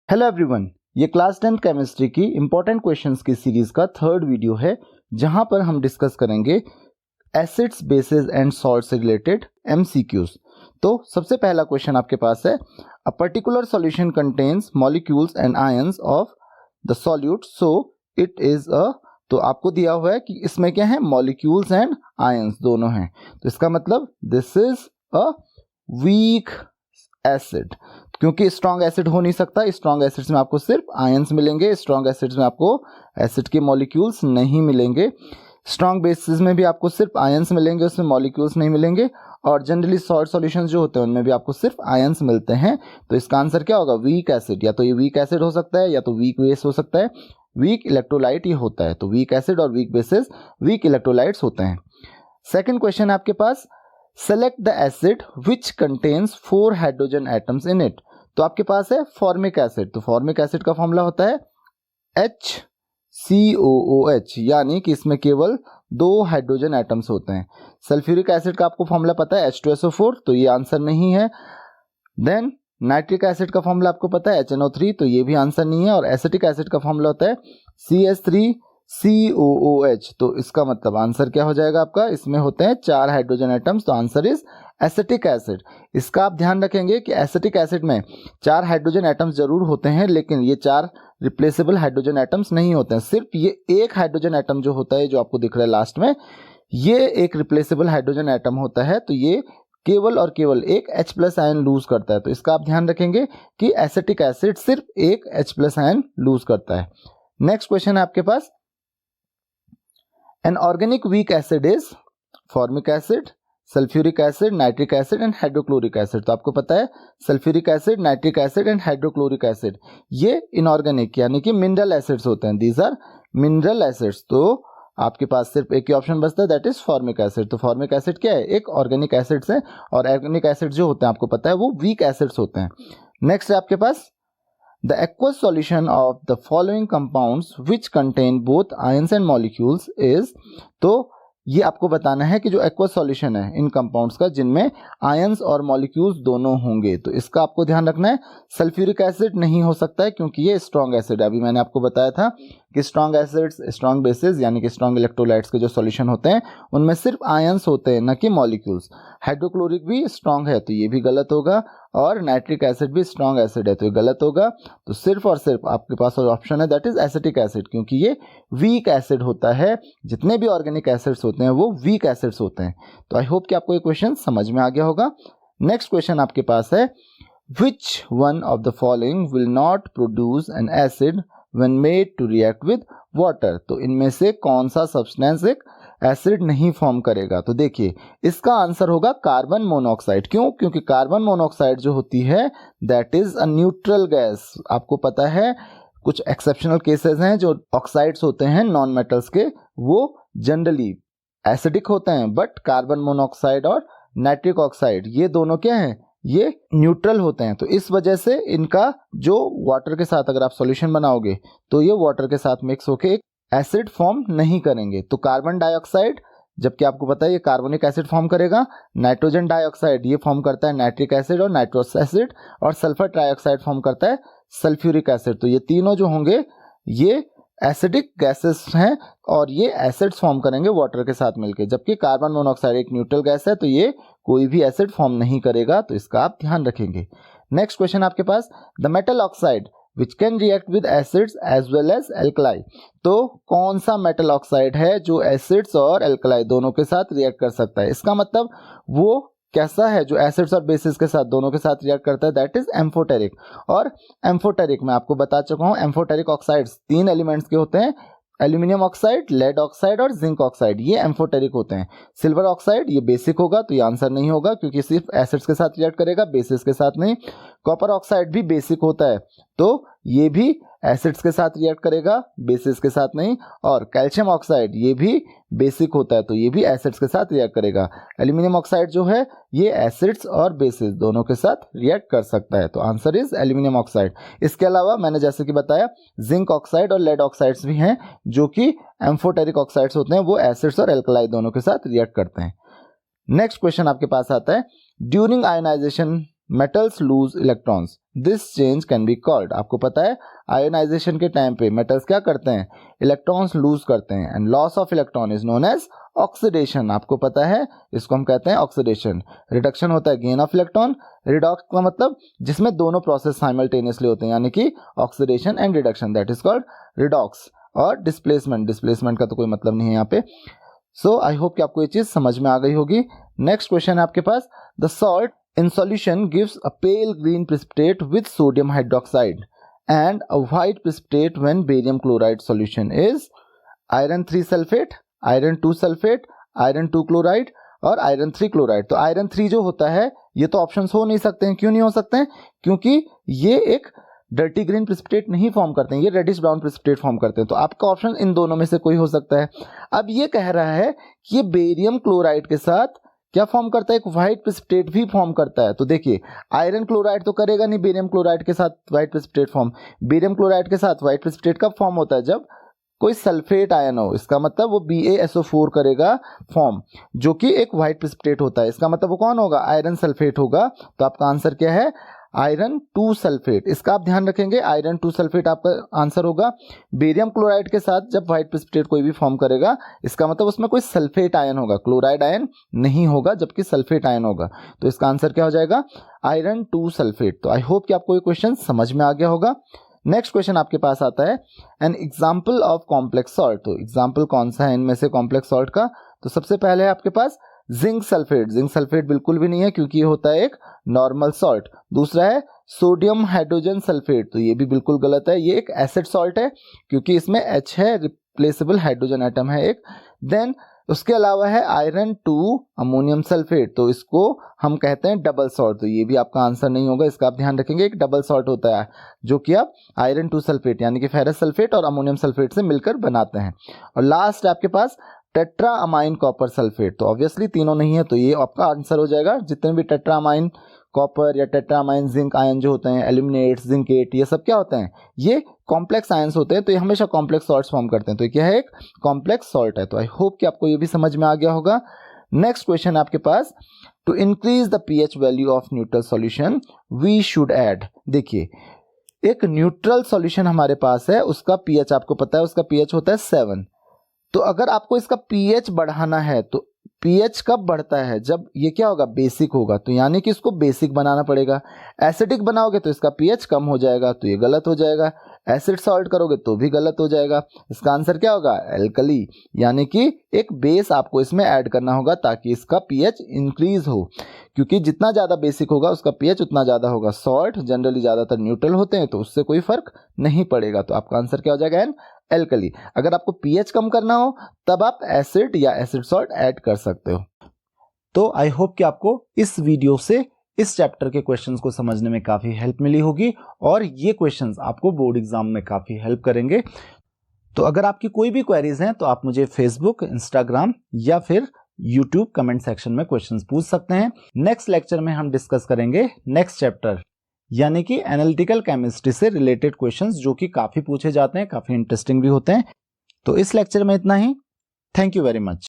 Hello everyone, ये class 10 chemistry की important questions की सीरीज का थर्ड वीडियो है जहां पर हम डिस्कस करेंगे एसिड्स, बेसिस एंड सॉल्ट से रिलेटेड एमसीक्यूज। तो सबसे पहला क्वेश्चन आपके पास है, a particular solution contains molecules and ions of the solute so it is a. तो आपको दिया हुआ है कि इसमें क्या है, मॉलिक्यूल्स एंड आयंस दोनों हैं, तो इसका मतलब this is a weak acid, क्योंकि स्ट्रॉन्ग एसिड हो नहीं सकता। स्ट्रॉन्ग एसिड्स में आपको सिर्फ आयंस मिलेंगे, स्ट्रॉन्ग एसिड्स में आपको एसिड के मॉलिक्यूल्स नहीं मिलेंगे। स्ट्रॉन्ग बेसिस में भी आपको सिर्फ आयंस मिलेंगे, उसमें मॉलिक्यूल्स नहीं मिलेंगे। और जनरली सॉल्ट सॉल्यूशंस जो होते हैं उनमें भी आपको सिर्फ आयंस मिलते हैं। तो इसका आंसर क्या होगा, वीक एसिड। या तो ये वीक एसिड हो सकता है या तो वीक बेस हो सकता है। वीक इलेक्ट्रोलाइट ये होता है, तो वीक एसिड और वीक बेसिस वीक इलेक्ट्रोलाइट्स होते हैं। सेकेंड क्वेश्चन है आपके पास, select the acid which contains 4 hydrogen atoms in it. तो आपके पास है फॉर्मिक एसिड। तो फॉर्मिक एसिड का फॉर्मूला होता है HCOOH, यानी कि इसमें केवल 2 हाइड्रोजन एटम्स होते हैं। सल्फ्यूरिक एसिड का आपको फॉर्मूला पता है H2SO4, तो ये आंसर नहीं है। देन नाइट्रिक एसिड का फॉर्मूला आपको पता है HNO3, तो ये भी आंसर नहीं है। और एसिटिक एसिड का फॉर्मूला होता है CH3COOH, तो इसका मतलब आंसर क्या हो जाएगा आपका, इसमें होते हैं 4 हाइड्रोजन एटम्स, तो आंसर इज एसिटिक एसिड। इसका आप ध्यान रखेंगे कि एसिटिक एसिड में 4 हाइड्रोजन एटम्स जरूर होते हैं, लेकिन ये 4 रिप्लेसेबल हाइड्रोजन एटम्स नहीं होते हैं। सिर्फ ये एक हाइड्रोजन एटम जो होता है, जो आपको दिख रहा है लास्ट में, ये एक रिप्लेसेबल हाइड्रोजन एटम होता है। तो ये केवल और केवल एक H+ आयन लूज करता है। तो इसका आप ध्यान रखेंगे कि एसिटिक एसिड सिर्फ एक H+ आयन लूज करता है। नेक्स्ट क्वेश्चन है आपके पास, an organic weak acid is formic acid, sulphuric acid, nitric acid and hydrochloric acid. तो आपको पता है sulphuric acid, nitric acid and hydrochloric acid ये इनऑर्गेनिक यानी कि मिनरल एसिड्स होते हैं। These are mineral acids. तो आपके पास सिर्फ एक ही ऑप्शन बचता है, दैट इज फॉर्मिक एसिड। तो फॉर्मिक एसिड क्या है, एक ऑर्गेनिक एसिड्स है, और ऑर्गेनिक एसिड जो होते हैं आपको पता है वो वीक एसिड्स होते हैं। नेक्स्ट है आपके पास, the aqueous solution of the following compounds which contain both ions and molecules is. तो ये आपको बताना है कि जो एक्वस सॉल्यूशन है इन कंपाउंड्स का जिनमें आयंस और मॉलिक्यूल्स दोनों होंगे। तो इसका आपको ध्यान रखना है, सल्फ्यूरिक एसिड नहीं हो सकता है क्योंकि ये स्ट्रॉन्ग एसिड है। अभी मैंने आपको बताया था कि स्ट्रॉन्ग एसिड्स, स्ट्रॉन्ग बेसिस यानी कि स्ट्रॉन्ग इलेक्ट्रोलाइट्स के जो सॉल्यूशन होते हैं उनमें सिर्फ आयंस होते हैं, न कि मॉलिक्यूल्स। हाइड्रोक्लोरिक भी स्ट्रॉन्ग है, तो ये भी गलत होगा। और नाइट्रिक एसिड भी स्ट्रॉन्ग एसिड है, तो ये गलत होगा। तो सिर्फ और सिर्फ आपके पास ऑप्शन है, दैट इज एसिटिक एसिड, क्योंकि ये वीक एसिड होता है। जितने भी ऑर्गेनिक एसिड्स होते हैं वो वीक एसिड्स होते हैं। तो आई होप कि आपको ये क्वेश्चन समझ में आ गया होगा। नेक्स्ट क्वेश्चन आपके पास है, which one of the following will not produce an acid when made to react with water. तो इनमें से कौन सा सब्सटेंस एक एसिड नहीं फॉर्म करेगा। तो देखिए इसका आंसर होगा कार्बन मोनोऑक्साइड। क्यों, क्योंकि कार्बन मोनोऑक्साइड जो होती है that is a neutral gas. आपको पता है कुछ एक्सेप्शनल केसेस हैं जो ऑक्साइड्स होते हैं नॉन मेटल्स के, वो जनरली एसिडिक होते हैं, बट कार्बन मोनोऑक्साइड और नाइट्रिक ऑक्साइड ये दोनों क्या हैं, ये न्यूट्रल होते हैं। तो इस वजह से इनका जो वाटर के साथ अगर आप सॉल्यूशन बनाओगे तो ये वाटर के साथ मिक्स होके एक एसिड फॉर्म नहीं करेंगे। तो कार्बन डाइऑक्साइड, जबकि आपको पता है ये कार्बोनिक एसिड फॉर्म करेगा, नाइट्रोजन डाइऑक्साइड ये फॉर्म करता है नाइट्रिक एसिड और नाइट्रोस एसिड, और सल्फर ट्राइऑक्साइड फॉर्म करता है सल्फ्यूरिक एसिड। तो ये तीनों जो होंगे ये एसिडिक गैसेस हैं और ये एसिड्स फॉर्म करेंगे वाटर के साथ मिलकर, जबकि कार्बन मोनोऑक्साइड एक न्यूट्रल गैस है, तो ये कोई भी एसिड फॉर्म नहीं करेगा। तो इसका आप ध्यान रखेंगे। नेक्स्ट क्वेश्चन आपके पास, the metal oxide which can react with acids as well as alkali. तो कौन सा मेटल ऑक्साइड है जो एसिड्स और एल्कलाई दोनों के साथ रिएक्ट कर सकता है। इसका मतलब वो कैसा है जो एसिड्स और बेसिस के साथ दोनों के साथ रिएक्ट करता है, दैट इज एम्फोटेरिक। और एम्फोटेरिक मैं आपको बता चुका हूं, एम्फोटेरिक ऑक्साइड्स 3 एलिमेंट्स के होते हैं, एल्यूमिनियम ऑक्साइड, लेड ऑक्साइड और जिंक ऑक्साइड, ये एम्फोटेरिक होते हैं। सिल्वर ऑक्साइड ये बेसिक होगा, तो ये आंसर नहीं होगा क्योंकि सिर्फ एसिड्स के साथ रिएक्ट करेगा, बेसिस के साथ नहीं। कॉपर ऑक्साइड भी बेसिक होता है, तो ये भी एसिड्स के साथ रिएक्ट करेगा, बेसिस के साथ नहीं। और कैल्शियम ऑक्साइड ये भी बेसिक होता है, तो ये भी एसिड्स के साथ रिएक्ट करेगा। एल्यूमिनियम ऑक्साइड जो है ये एसिड्स और बेसिस दोनों के साथ रिएक्ट कर सकता है, तो आंसर इज एल्यूमिनियम ऑक्साइड। इसके अलावा मैंने जैसे कि बताया जिंक ऑक्साइड और लेड ऑक्साइड्स भी हैं जो कि एम्फोटेरिक ऑक्साइड्स होते हैं, वो एसिड्स और एल्कलाई दोनों के साथ रिएक्ट करते हैं। नेक्स्ट क्वेश्चन आपके पास आता है, during ionization metals lose electrons. This change can be called. आपको पता है आयोनाइजेशन के टाइम पे मेटल्स क्या करते हैं, इलेक्ट्रॉन्स लूज करते हैं, and loss of electron is known as oxidation. आपको पता है इसको हम कहते हैं ऑक्सीडेशन। रिडक्शन होता है गेन ऑफ इलेक्ट्रॉन। रिडॉक्स का मतलब जिसमें दोनों प्रोसेस साइमल्टेनियसली होते हैं, यानी कि oxidation and reduction, that is called redox. और डिस्प्लेसमेंट का तो कोई मतलब नहीं है यहाँ पे। सो आई होप कि आपको ये चीज समझ में आ गई होगी। नेक्स्ट क्वेश्चन है आपके पास, the salt in solution gives a pale green precipitate with sodium hydroxide and a white precipitate when barium chloride solution is iron 3 sulfate, iron 2 sulfate, iron 2 chloride और iron 3 chloride। तो iron 3 जो होता है ये तो ऑप्शंस हो नहीं सकते हैं। क्यों नहीं हो सकते हैं? क्योंकि ये एक डर्टी ग्रीन प्रेसिपिटेट नहीं फॉर्म करते हैं, ये रेडिश ब्राउन प्रेसिपिटेट फॉर्म करते हैं। तो आपका ऑप्शन इन दोनों में से कोई हो सकता है। अब ये कह रहा है कि ये बेरियम क्लोराइड के साथ क्या फॉर्म करता है, एक व्हाइट प्रेसिपिटेट भी फॉर्म करता है। तो देखिए आयरन क्लोराइड तो करेगा नहीं बेरियम क्लोराइड के साथ white precipitate form. Barium chloride के साथ व्हाइट प्रेसिपिटेट कब फॉर्म होता है, जब कोई सल्फेट आयन हो। इसका मतलब वो BaSO4 करेगा फॉर्म, जो कि एक व्हाइट प्रेसिपिटेट होता है। इसका मतलब वो कौन होगा, आयरन सल्फेट होगा। तो आपका आंसर क्या है, आयरन 2 सल्फेट। इसका आप ध्यान रखेंगे, आयरन 2 सल्फेट आपका आंसर होगा। बेरियम क्लोराइड के साथ जब व्हाइट प्रेसिपिटेट कोई भी फॉर्म करेगा, इसका मतलब उसमें कोई सल्फेट आयन होगा, क्लोराइड आयन नहीं होगा, जबकि सल्फेट आयन होगा। तो इसका आंसर क्या हो जाएगा, आयरन 2 सल्फेट। तो आई होप कि आपको ये क्वेश्चन समझ में आ गया होगा। नेक्स्ट क्वेश्चन आपके पास आता है, an example of complex salt. तो एग्जाम्पल कौन सा है इनमें से कॉम्प्लेक्स सॉल्ट का? तो सबसे पहले है आपके पास जिंक सल्फेट। जिंक सल्फेट बिल्कुल भी नहीं है क्योंकि ये होता है एक नॉर्मल सॉल्ट। दूसरा है सोडियम हाइड्रोजन सल्फेट। तो ये भी बिल्कुल गलत है, ये एक एसिड सॉल्ट है क्योंकि इसमें H है, रिप्लेसेबल हाइड्रोजन एटम है एक। देन उसके अलावा है आयरन 2 अमोनियम सल्फेट। तो इसको हम कहते हैं डबल सॉल्ट। तो ये भी आपका आंसर नहीं होगा, इसका आप ध्यान रखेंगे, एक डबल सॉल्ट होता है जो कि आप आयरन 2 सल्फेट यानी कि फेरस सल्फेट और अमोनियम सल्फेट से मिलकर बनाते हैं। और लास्ट आपके पास टेट्रा अमाइन कॉपर सल्फेट। तो ऑब्वियसली तीनों नहीं है, तो ये आपका आंसर हो जाएगा। जितने भी टेट्रा अमाइन कॉपर या टेट्रा अमाइन जिंक आयन जो होते हैं, एल्यूमिनेट, जिंकेट, ये सब क्या होते हैं, ये कॉम्प्लेक्स आयंस होते हैं। तो ये हमेशा कॉम्प्लेक्स सॉल्ट्स फॉर्म करते हैं। तो ये क्या है, एक कॉम्प्लेक्स सॉल्ट है। तो आई होप कि आपको ये भी समझ में आ गया होगा। नेक्स्ट क्वेश्चन आपके पास, to increase the pH value of neutral solution we should add. देखिए एक न्यूट्रल सॉल्यूशन हमारे पास है, उसका pH आपको पता है, उसका pH होता है 7। तो अगर आपको इसका pH बढ़ाना है तो pH कब बढ़ता है, जब ये क्या होगा, बेसिक होगा। तो यानी कि इसको बेसिक बनाना पड़ेगा। एसिडिक बनाओगे तो इसका pH कम हो जाएगा, तो ये गलत हो जाएगा। एसिड सॉल्ट करोगे तो भी गलत हो जाएगा। इसका आंसर क्या होगा, एल्कली, यानी कि एक बेस आपको इसमें ऐड करना होगा ताकि इसका pH इंक्रीज हो, क्योंकि जितना ज़्यादा बेसिक होगा उसका pH उतना ज़्यादा होगा। सॉल्ट जनरली ज़्यादातर न्यूट्रल होते हैं तो उससे कोई फर्क नहीं पड़ेगा। तो आपका आंसर क्या हो जाएगा, एन एल्कली। अगर आपको pH कम करना हो तब आप एसिड या एसिड सॉल्ट ऐड कर सकते हो। तो आई होप कि आपको इस वीडियो से इस चैप्टर के क्वेश्चंस को समझने में काफ़ी हेल्प मिली होगी और ये क्वेश्चंस आपको बोर्ड एग्जाम में काफ़ी हेल्प करेंगे। तो अगर आपकी कोई भी क्वेरीज हैं तो आप मुझे फेसबुक, इंस्टाग्राम या फिर यूट्यूब कमेंट सेक्शन में क्वेश्चंस पूछ सकते हैं। नेक्स्ट लेक्चर में हम डिस्कस करेंगे नेक्स्ट चैप्टर, यानी कि एनालिटिकल केमिस्ट्री से रिलेटेड क्वेश्चंस, जो कि काफ़ी पूछे जाते हैं, काफ़ी इंटरेस्टिंग भी होते हैं। तो इस लेक्चर में इतना ही। Thank you very much.